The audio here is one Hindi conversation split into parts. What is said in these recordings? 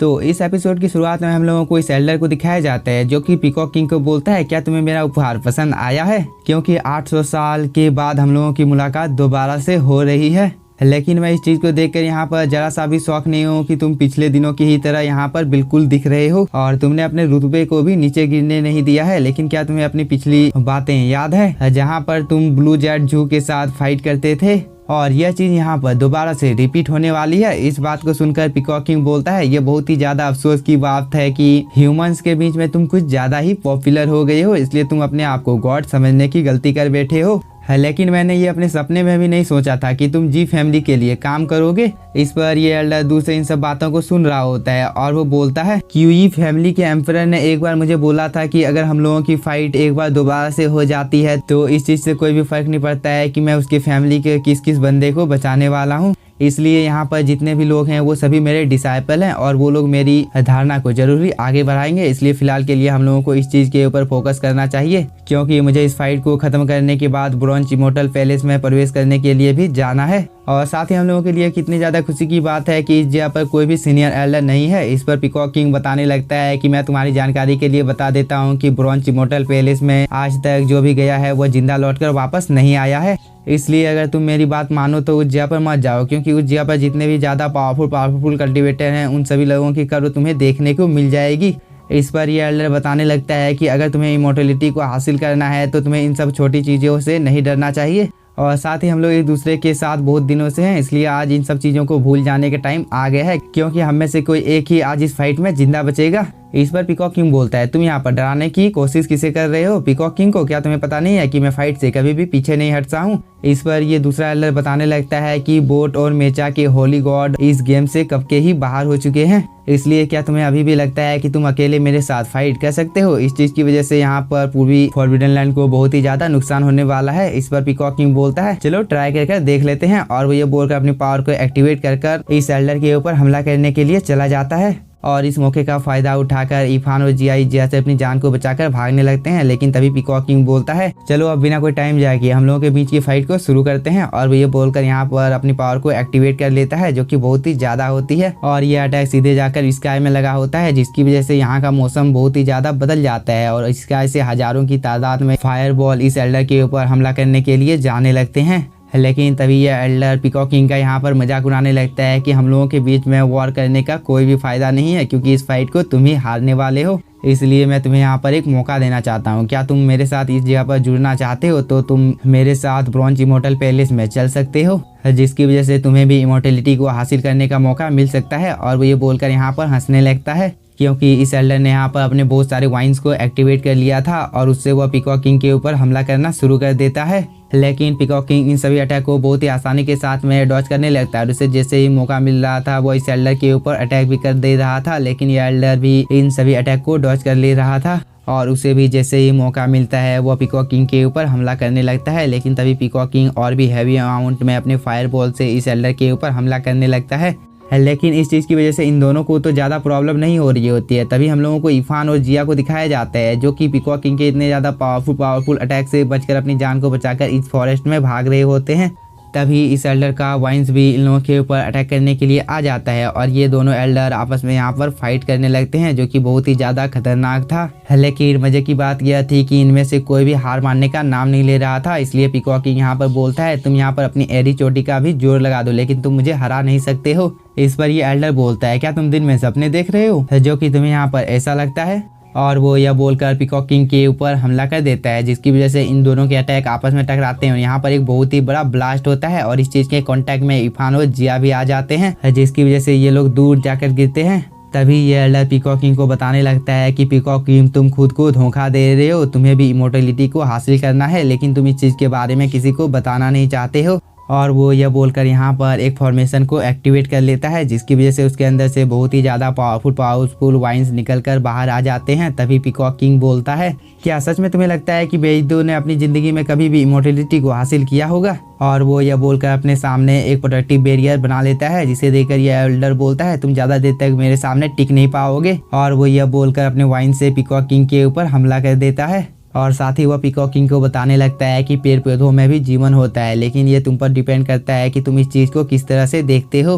तो इस एपिसोड की शुरुआत में हम लोगों को इस एल्डर को दिखाया जाता है जो कि पीकॉक किंग को बोलता है, क्या तुम्हें मेरा उपहार पसंद आया है? क्योंकि 800 साल के बाद हम लोगों की मुलाकात दोबारा से हो रही है। लेकिन मैं इस चीज को देखकर यहाँ पर जरा सा भी शौक नहीं हूँ कि तुम पिछले दिनों की ही तरह यहाँ पर बिल्कुल दिख रहे हो और तुमने अपने रुतबे को भी नीचे गिरने नहीं दिया है। लेकिन क्या तुम्हें अपनी पिछली बातें याद है जहाँ पर तुम ब्लू जेट जू के साथ फाइट करते थे और यह चीज यहाँ पर दोबारा से रिपीट होने वाली है? इस बात को सुनकर पीकॉक किंग बोलता है, ये बहुत ही ज्यादा अफसोस की बात है कि ह्यूमंस के बीच में तुम कुछ ज्यादा ही पॉपुलर हो गए हो, इसलिए तुम अपने आप को गॉड समझने की गलती कर बैठे हो। लेकिन मैंने ये अपने सपने में भी नहीं सोचा था कि तुम जी फैमिली के लिए काम करोगे। इस पर ये एल्डर दूर से इन सब बातों को सुन रहा होता है और वो बोलता है कि यू फैमिली के एम्परर ने एक बार मुझे बोला था कि अगर हम लोगों की फाइट एक बार दोबारा से हो जाती है तो इस चीज से कोई भी फर्क नहीं पड़ता है कि मैं उसकी फैमिली के किस किस बंदे को बचाने वाला हूँ। इसलिए यहाँ पर जितने भी लोग हैं वो सभी मेरे डिसाइपल हैं और वो लोग मेरी धारणा को जरूर ही आगे बढ़ाएंगे। इसलिए फिलहाल के लिए हम लोगों को इस चीज के ऊपर फोकस करना चाहिए, क्योंकि मुझे इस फाइट को खत्म करने के बाद ब्रॉन्ज इमोर्टल पैलेस में प्रवेश करने के लिए भी जाना है। और साथ ही हम लोगों के लिए कितनी ज्यादा खुशी की बात है कि इस जगह पर कोई भी सीनियर एल्डर नहीं है। इस पर पीकॉक किंग बताने लगता है कि मैं तुम्हारी जानकारी के लिए बता देता हूँ कि ब्रॉन्ज इमोर्टल पैलेस में आज तक जो भी गया है वो जिंदा लौटकर वापस नहीं आया है। इसलिए अगर तुम मेरी बात मानो तो उस जगह पर मत जाओ, क्योंकि उस जगह पर जितने भी ज्यादा पावरफुल कल्टिवेटर हैं उन सभी लोगों की कब्र तुम्हें देखने को मिल जाएगी। इस पर यह एल्डर बताने लगता है कि अगर तुम्हें इमोर्टलिटी को हासिल करना है तो तुम्हें इन सब छोटी चीजों से नहीं डरना चाहिए। और साथ ही हम लोग एक दूसरे के साथ बहुत दिनों से हैं, इसलिए आज इन सब चीजों को भूल जाने का टाइम आ गया है, क्योंकि हम में से कोई एक ही आज इस फाइट में जिंदा बचेगा। इस पर पीकॉक किंग बोलता है, तुम यहाँ पर डराने की कोशिश किसे कर रहे हो? पीकॉक किंग को क्या तुम्हें पता नहीं है कि मैं फाइट से कभी भी पीछे नहीं हटता हूँ? इस पर ये दूसरा एल्डर बताने लगता है कि बोट और मेचा के होली गॉड इस गेम से कब के ही बाहर हो चुके हैं, इसलिए क्या तुम्हें अभी भी लगता है कि तुम अकेले मेरे साथ फाइट कर सकते हो? इस चीज की वजह से यहाँ पर पूर्वी फॉरबिडन लैंड को बहुत ही ज्यादा नुकसान होने वाला है। इस पर पीकॉक किंग बोलता है, चलो ट्राई कर देख लेते हैं। और वो ये बोलकर अपनी पावर को एक्टिवेट कर इस एल्डर के ऊपर हमला करने के लिए चला जाता है। और इस मौके का फायदा उठाकर इफान और जिया से अपनी जान को बचाकर भागने लगते हैं। लेकिन तभी पीकॉक किंग बोलता है, चलो अब बिना कोई टाइम जाए कि हम लोगों के बीच की फाइट को शुरू करते हैं। और वो ये बोलकर यहाँ पर अपनी पावर को एक्टिवेट कर लेता है, जो कि बहुत ही ज्यादा होती है। और ये अटैक सीधे जाकर स्काई में लगा होता है, जिसकी वजह से यहाँ का मौसम बहुत ही ज्यादा बदल जाता है और स्काई से हजारों की तादाद में फायरबॉल इस एल्डर के ऊपर हमला करने के लिए जाने लगते हैं। लेकिन तभी यह एल्डर पीकॉक किंग का यहाँ पर मजाक उड़ाने लगता है कि हम लोगों के बीच में वॉर करने का कोई भी फायदा नहीं है, क्योंकि इस फाइट को तुम ही हारने वाले हो। इसलिए मैं तुम्हें यहाँ पर एक मौका देना चाहता हूँ। क्या तुम मेरे साथ इस जगह पर जुड़ना चाहते हो तो तुम मेरे साथ ब्रॉन्ज इमोर्टल पैलेस में चल सकते हो, जिसकी वजह से तुम्हें भी इमोर्टलिटी को हासिल करने का मौका मिल सकता है। और वो ये बोलकर यहाँ पर हंसने लगता है, क्योंकि इस एल्डर ने यहाँ पर अपने बहुत सारे वाइन्स को एक्टिवेट कर लिया था और उससे वह पीकॉक किंग के ऊपर हमला करना शुरू कर देता है। लेकिन पीकॉक किंग इन सभी अटैक को बहुत ही आसानी के साथ में डॉज करने लगता है और उसे जैसे ही मौका मिल रहा था वो इस एल्डर के ऊपर अटैक भी कर दे रहा था। लेकिन ये एल्डर भी इन सभी अटैक को डॉज कर ले रहा था और उसे भी जैसे ही मौका मिलता है वो पीकॉक किंग के ऊपर हमला करने लगता है। लेकिन तभी पीकॉक किंग और भी हैवी अमाउंट में अपने फायर बॉल से इस एल्डर के ऊपर हमला करने लगता है। लेकिन इस चीज की वजह से इन दोनों को तो ज्यादा प्रॉब्लम नहीं हो रही होती है। तभी हम लोगों को इफान और जिया को दिखाया जाता है, जो कि पीकॉक किंग के इतने ज्यादा पावरफुल अटैक से बचकर अपनी जान को बचाकर इस फॉरेस्ट में भाग रहे होते हैं। तभी इस एल्डर का वाइन्स भी इन लोगों के ऊपर अटैक करने के लिए आ जाता है और ये दोनों एल्डर आपस में यहाँ पर फाइट करने लगते हैं, जो कि बहुत ही ज्यादा खतरनाक था। लेकिन मजे की बात यह थी कि इनमें से कोई भी हार मानने का नाम नहीं ले रहा था। इसलिए पीकॉक किंग यहाँ पर बोलता है, तुम यहाँ पर अपनी एडी चोटी का भी जोर लगा दो, लेकिन तुम मुझे हरा नहीं सकते हो। इस पर ये एल्डर बोलता है, क्या तुम दिन में सपने देख रहे हो जो कि तुम्हें यहाँ पर ऐसा लगता है? और वो यह बोलकर पीकॉक किंग के ऊपर हमला कर देता है, जिसकी वजह से इन दोनों के अटैक आपस में टकराते हैं और यहाँ पर एक बहुत ही बड़ा ब्लास्ट होता है और इस चीज के कांटेक्ट में इफान और जिया भी आ जाते हैं, जिसकी वजह से ये लोग दूर जाकर गिरते हैं। तभी ये एल्डर पीकॉक किंग को बताने लगता है कि पीकॉक किंग तुम खुद को धोखा दे रहे हो, तुम्हें भी इमोर्टलिटी को हासिल करना है, लेकिन तुम इस चीज के बारे में किसी को बताना नहीं चाहते हो। और वो यह बोलकर यहाँ पर एक फॉर्मेशन को एक्टिवेट कर लेता है, जिसकी वजह से उसके अंदर से बहुत ही ज्यादा पावरफुल वाइन्स निकलकर बाहर आ जाते हैं। तभी पीकॉक किंग बोलता है, क्या सच में तुम्हें लगता है कि बेइज्जतों ने अपनी जिंदगी में कभी भी इमोर्टलिटी को हासिल किया होगा? और वो यह बोलकर अपने सामने एक प्रोटेक्टिव बैरियर बना लेता है, जिसे देखकर यह एल्डर बोलता है, तुम ज्यादा देर तक मेरे सामने टिक नहीं पाओगे। और वो यह बोलकर अपने वाइन से पीकॉक किंग के ऊपर हमला कर देता है और साथ ही वह पीकॉक किंग को बताने लगता है कि पेड़ पौधों में भी जीवन होता है, लेकिन ये तुम पर डिपेंड करता है कि तुम इस चीज को किस तरह से देखते हो।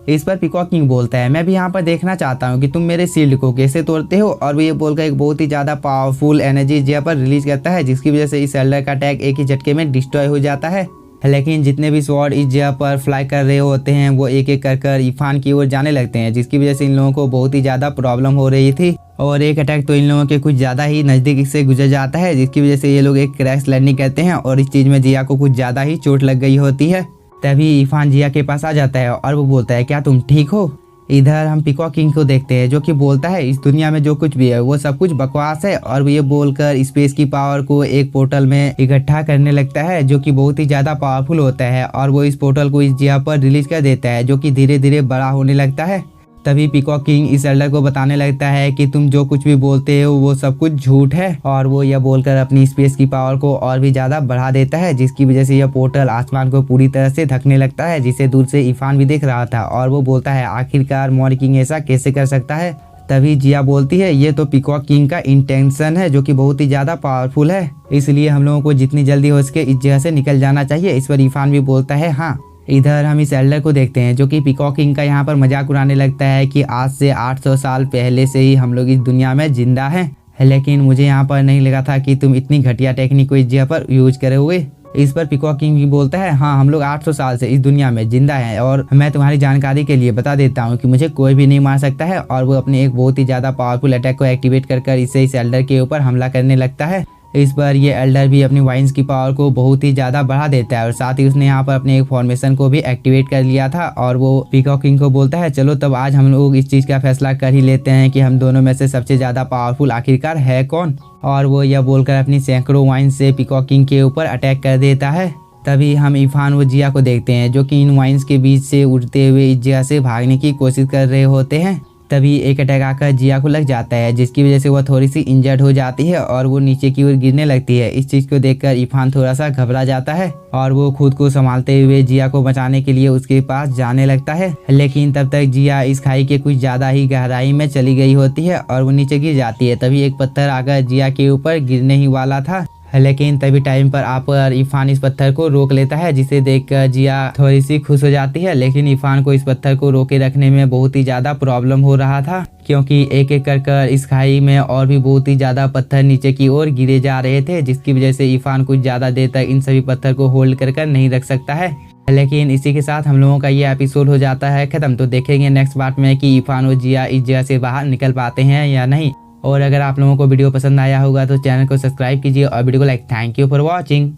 इस पर पीकॉक किंग बोलता है, मैं भी यहाँ पर देखना चाहता हूँ कि तुम मेरे शील्ड को कैसे तोड़ते हो। और वो ये बोलकर एक बहुत ही ज्यादा पावरफुल एनर्जी जिया पर रिलीज करता है, जिसकी वजह से इस एल्डर का अटैक एक ही झटके में डिस्ट्रॉय हो जाता है। लेकिन जितने भी स्वॉर्ड इस जगह पर फ्लाई कर रहे होते हैं वो एक एक कर इरफान की ओर जाने लगते हैं, जिसकी वजह से इन लोगों को बहुत ही ज़्यादा प्रॉब्लम हो रही थी। और एक अटैक तो इन लोगों के कुछ ज़्यादा ही नज़दीक से गुजर जाता है, जिसकी वजह से ये लोग एक क्रैश लैंडिंग करते हैं और इस चीज़ में जिया को कुछ ज़्यादा ही चोट लग गई होती है। तभी इरफान जिया के पास आ जाता है और वो बोलता है, क्या तुम ठीक हो। इधर हम पीकॉक किंग को देखते हैं जो कि बोलता है, इस दुनिया में जो कुछ भी है वो सब कुछ बकवास है। और वो ये बोलकर स्पेस की पावर को एक पोर्टल में इकट्ठा करने लगता है, जो कि बहुत ही ज्यादा पावरफुल होता है। और वो इस पोर्टल को इस जगह पर रिलीज कर देता है, जो कि धीरे धीरे बड़ा होने लगता है। तभी पीकॉक किंग इस एल्डर को बताने लगता है कि तुम जो कुछ भी बोलते हो वो सब कुछ झूठ है। और वो यह बोलकर अपनी स्पेस की पावर को और भी ज्यादा बढ़ा देता है, जिसकी वजह से यह पोर्टल आसमान को पूरी तरह से ढकने लगता है, जिसे दूर से इरफान भी देख रहा था। और वो बोलता है, आखिरकार मॉर्निंग किंग ऐसा कैसे कर सकता है। तभी जिया बोलती है, ये तो पीकॉक किंग का इंटेंशन है, जो कि बहुत ही ज्यादा पावरफुल है, इसलिए हम लोगों को जितनी जल्दी हो सके इस जगह से निकल जाना चाहिए। इस पर इरफान भी बोलता है हाँ। इधर हम इस एल्डर को देखते हैं जो कि पीकॉक किंग का यहाँ पर मजाक उड़ाने लगता है कि आज से 800 साल पहले से ही हम लोग इस दुनिया में जिंदा हैं, लेकिन मुझे यहाँ पर नहीं लगा था कि तुम इतनी घटिया टेक्निक को इस जगह पर यूज करोगे। इस पर पीकॉक किंग भी बोलता है, हाँ हम लोग 800 साल से इस दुनिया में जिंदा हैं और मैं तुम्हारी जानकारी के लिए बता देता हूँ कि मुझे कोई भी नहीं मार सकता है। और वो अपने एक बहुत ही ज्यादा पावरफुल अटैक को एक्टिवेट कर इसे इस एल्डर के ऊपर हमला करने लगता है। इस पर ये एल्डर भी अपनी वाइन्स की पावर को बहुत ही ज्यादा बढ़ा देता है और साथ ही उसने यहाँ पर अपने एक फॉर्मेशन को भी एक्टिवेट कर लिया था। और वो पीकॉक किंग को बोलता है, चलो तब आज हम लोग इस चीज का फैसला कर ही लेते हैं कि हम दोनों में से सबसे ज्यादा पावरफुल आखिरकार है कौन। और वो यह बोलकर अपनी सैकड़ों वाइन्स से पीकॉक किंग के ऊपर अटैक कर देता है। तभी हम इरफान व जिया को देखते हैं जो कि इन वाइन्स के बीच से उड़ते हुए इस जगह से भागने की कोशिश कर रहे होते हैं। तभी एक अटैक आकर जिया को लग जाता है, जिसकी वजह से वो थोड़ी सी इंजर्ड हो जाती है और वो नीचे की ओर गिरने लगती है। इस चीज को देखकर इरफान थोड़ा सा घबरा जाता है और वो खुद को संभालते हुए जिया को बचाने के लिए उसके पास जाने लगता है। लेकिन तब तक जिया इस खाई के कुछ ज्यादा ही गहराई में चली गई होती है और वो नीचे गिर जाती है। तभी एक पत्थर आकर जिया के ऊपर गिरने ही वाला था, लेकिन तभी टाइम पर आकर इरफान इस पत्थर को रोक लेता है, जिसे देखकर जिया थोड़ी सी खुश हो जाती है। लेकिन इरफान को इस पत्थर को रोके रखने में बहुत ही ज्यादा प्रॉब्लम हो रहा था, क्योंकि एक एक कर इस खाई में और भी बहुत ही ज्यादा पत्थर नीचे की ओर गिरे जा रहे थे, जिसकी वजह से इरफान कुछ ज्यादा देर तक इन सभी पत्थर को होल्ड कर नहीं रख सकता है। लेकिन इसी के साथ हम लोगों का ये एपिसोड हो जाता है खत्म। तो देखेंगे नेक्स्ट पार्ट में कि इरफान और जिया इस जगह से बाहर निकल पाते हैं या नहीं। और अगर आप लोगों को वीडियो पसंद आया होगा तो चैनल को सब्सक्राइब कीजिए और वीडियो को like. Thank you for watching.